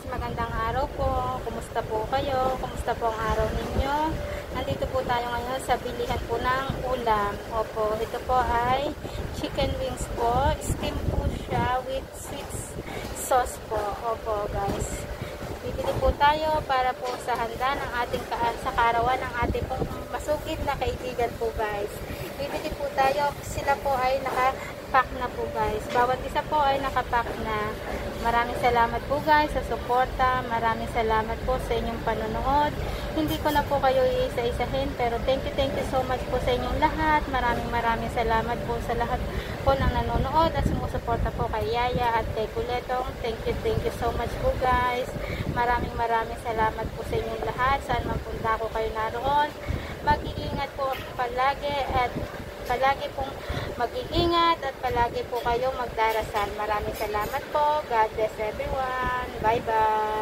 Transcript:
magandang araw po. Kumusta po kayo? Kumusta po ang araw ninyo? Nandito po tayo ngayon sa bilihan po ng ulam. Opo, ito po ay chicken wings po. Steam po siya with sweet sauce po. Opo guys. Bibili po tayo para po sa handa ng ating sa kaarawan ng ating pong masugid na kaibigan po guys. Bibili po tayo. Sila po ay nakapack na po guys. Bawat isa po ay nakapack na. Maraming salamat po guys sa suporta. Maraming salamat po sa inyong panonood. Hindi ko na po kayo iisa-isahin pero thank you so much po sa inyong lahat. Maraming salamat po sa lahat po ng nanonood at sumusuporta po kay Yaya at kay Kuletong. Thank you so much po guys. Maraming salamat po sa inyong lahat. Saan man punta ko kayo naroon. Mag-iingat po palagi at palagi pong mag-iingat at palagi po kayo magdarasal. Maraming salamat po. God bless everyone. Bye-bye.